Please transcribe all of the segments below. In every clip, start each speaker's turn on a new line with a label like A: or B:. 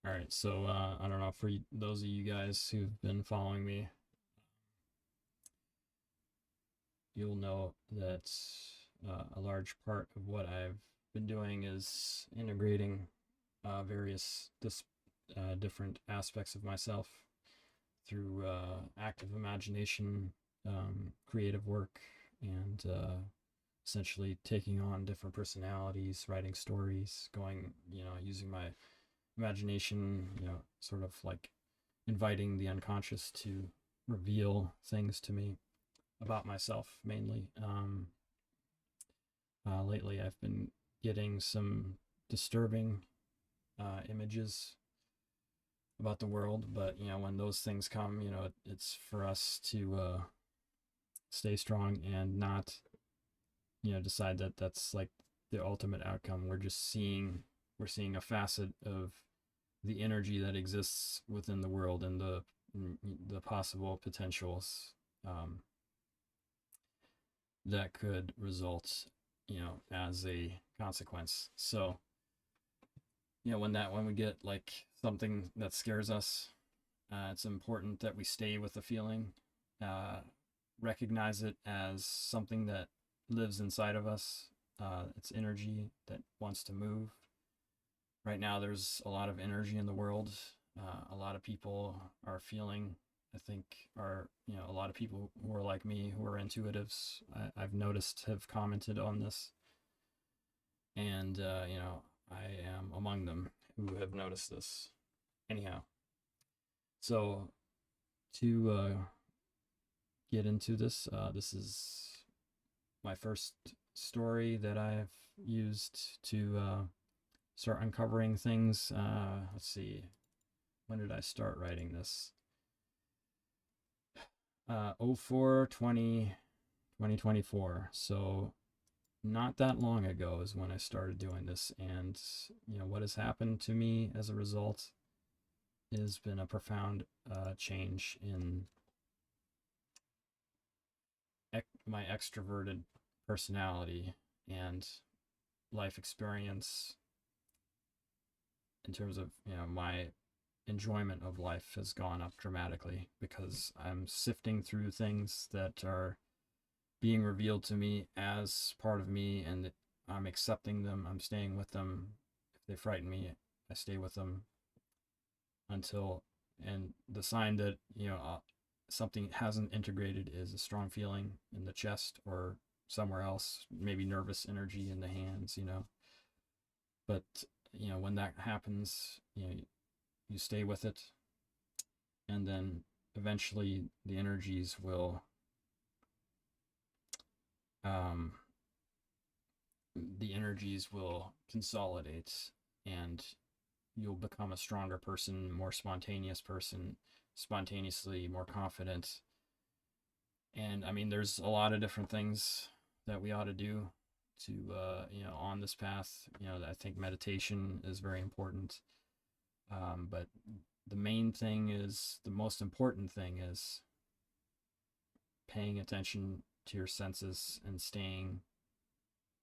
A: All right, so I don't know for those of you guys who've been following me, you'll know that a large part of what I've been doing is integrating various different aspects of myself through active imagination, creative work, and essentially taking on different personalities, writing stories, using my imagination, sort of like inviting the unconscious to reveal things to me about myself mainly. Lately, I've been getting some disturbing images about the world, but when those things come, it's for us to stay strong and not, decide that that's like the ultimate outcome. We're seeing a facet of the energy that exists within the world and the possible potentials um, that could result, as a consequence. So, when we get like something that scares us, it's important that we stay with the feeling, uh, recognize it as something that lives inside of us. It's energy that wants to move. Right now, there's a lot of energy in the world. A lot of people are feeling, I think, a lot of people who are like me, who are intuitives, I've noticed have commented on this. And, I am among them who have noticed this. Anyhow, so to get into this, this is my first story that I've used to start uncovering things. Let's see, when did I start writing this? 04 20 2024. So not that long ago is when I started doing this. And, what has happened to me as a result has been a profound change in my extroverted personality and life experience in terms of, my enjoyment of life has gone up dramatically because I'm sifting through things that are being revealed to me as part of me, and I'm accepting them. I'm staying with them. If they frighten me, I stay with them until, and the sign that, something hasn't integrated is a strong feeling in the chest or somewhere else, maybe nervous energy in the hands, but when that happens, you stay with it, and then eventually um, the energies will consolidate, and you'll become a stronger person, more spontaneous person, spontaneously more confident. And I mean, there's a lot of different things that we ought to do to, on this path. I think meditation is very important. But the most important thing is paying attention to your senses and staying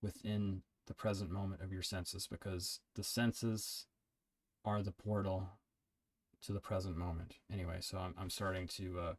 A: within the present moment of your senses, because the senses are the portal to the present moment. Anyway, so I'm starting to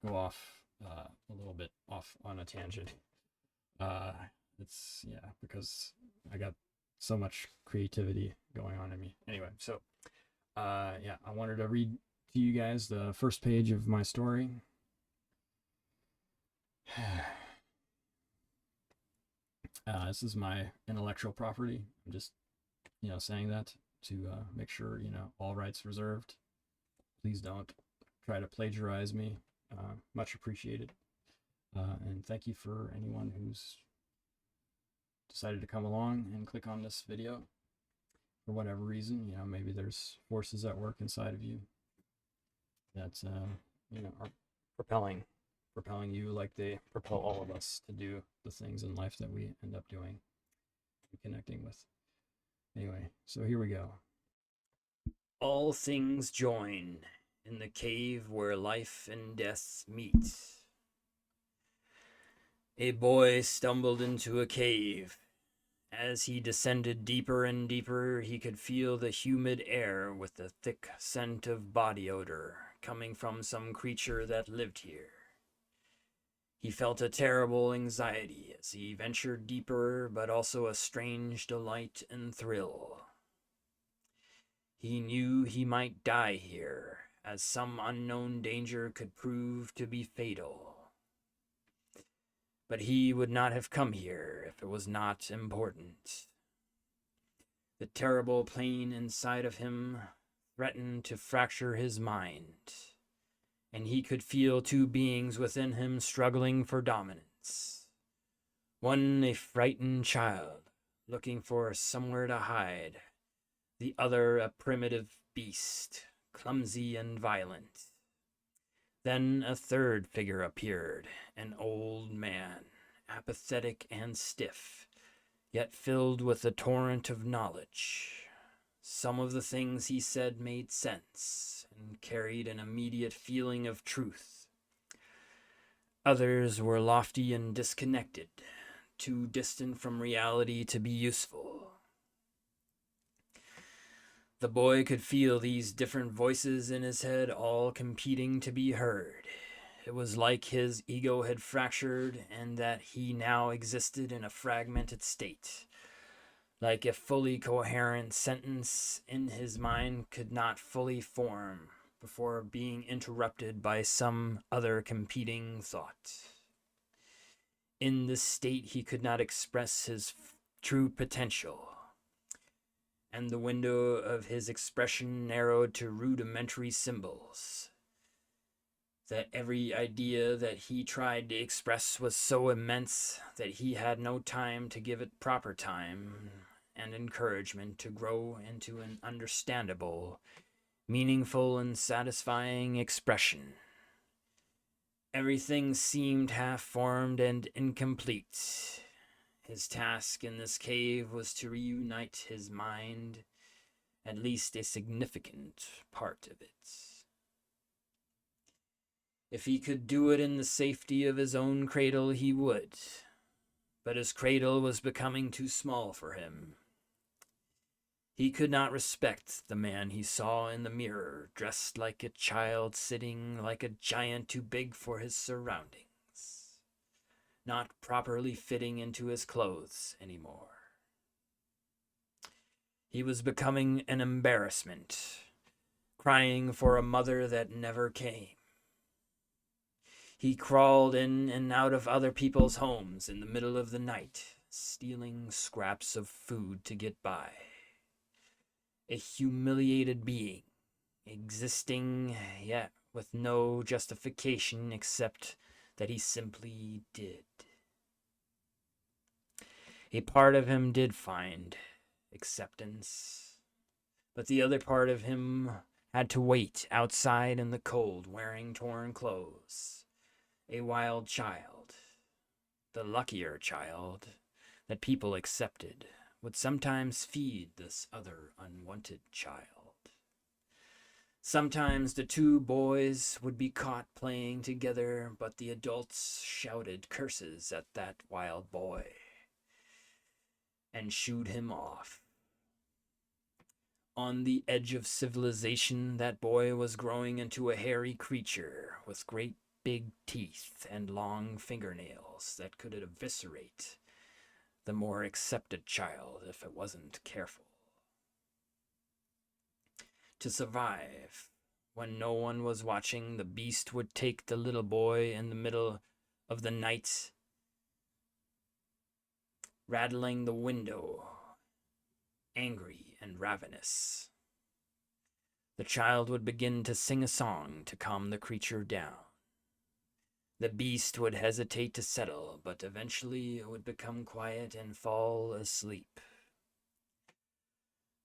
A: go off a little bit off on a tangent. Uh, it's, yeah, because I got so much creativity going on in me. Anyway, so yeah, I wanted to read to you guys the first page of my story. This is my intellectual property. I'm just, saying that to make sure, all rights reserved. Please don't try to plagiarize me. Much appreciated. And thank you for anyone who's decided to come along and click on this video for whatever reason. Maybe there's forces at work inside of you that, are propelling you like they propel all of us to do the things in life that we end up doing and connecting with. Anyway, so here we go. All things join in the cave where life and death meet. A boy stumbled into a cave
B: As he descended deeper and deeper, he could feel the humid air with the thick scent of body odor coming from some creature that lived here. He felt a terrible anxiety as he ventured deeper, but also a strange delight and thrill. He knew he might die here, as some unknown danger could prove to be fatal. But he would not have come here if it was not important. The terrible pain inside of him threatened to fracture his mind, and he could feel two beings within him struggling for dominance. One a frightened child, looking for somewhere to hide, the other a primitive beast, clumsy and violent. Then a third figure appeared, an old man, apathetic and stiff, yet filled with a torrent of knowledge. Some of the things he said made sense and carried an immediate feeling of truth. Others were lofty and disconnected, too distant from reality to be useful. The boy could feel these different voices in his head all competing to be heard. It was like his ego had fractured and that he now existed in a fragmented state. Like a fully coherent sentence in his mind could not fully form before being interrupted by some other competing thought. In this state, he could not express his true potential, and the window of his expression narrowed to rudimentary symbols. That every idea that he tried to express was so immense that he had no time to give it proper time and encouragement to grow into an understandable, meaningful, and satisfying expression. Everything seemed half-formed and incomplete. His task in this cave was to reunite his mind, at least a significant part of it. If he could do it in the safety of his own cradle, he would. But his cradle was becoming too small for him. He could not respect the man he saw in the mirror, dressed like a child, sitting like a giant too big for his surroundings, not properly fitting into his clothes anymore. He was becoming an embarrassment, crying for a mother that never came. He crawled in and out of other people's homes in the middle of the night, stealing scraps of food to get by. A humiliated being, existing yet with no justification except that he simply did. A part of him did find acceptance, but the other part of him had to wait outside in the cold wearing torn clothes. A wild child, the luckier child that people accepted, would sometimes feed this other unwanted child. Sometimes the two boys would be caught playing together, but the adults shouted curses at that wild boy and shooed him off. On the edge of civilization, that boy was growing into a hairy creature with great big teeth and long fingernails that could eviscerate the more accepted child if it wasn't careful. To survive, when no one was watching, the beast would take the little boy in the middle of the night, rattling the window, angry and ravenous. The child would begin to sing a song to calm the creature down. The beast would hesitate to settle, but eventually it would become quiet and fall asleep.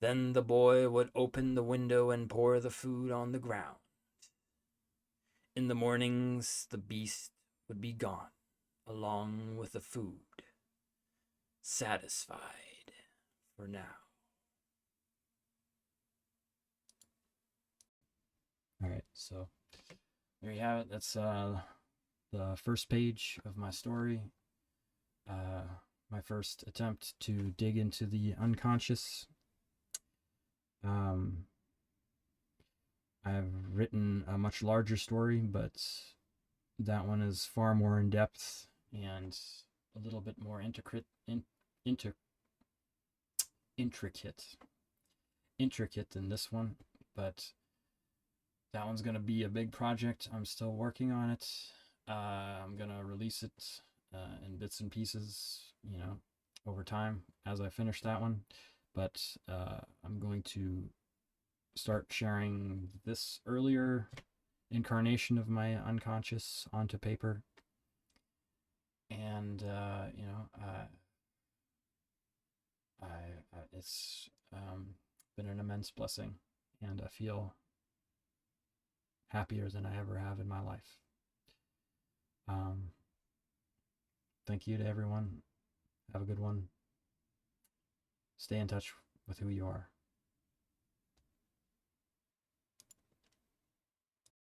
B: Then the boy would open the window and pour the food on the ground. In the mornings, the beast would be gone, along with the food, satisfied for now.
A: All right, so there you have it. That's the first page of my story. my first attempt to dig into the unconscious. I've written a much larger story, but that one is far more in depth and a little bit more intricate than this one. But that one's gonna be a big project. I'm still working on it. I'm gonna release it in bits and pieces, over time as I finish that one. But I'm going to start sharing this earlier incarnation of my unconscious onto paper. And it's been an immense blessing, and I feel happier than I ever have in my life. Thank you to everyone. Have a good one. Stay in touch with who you are.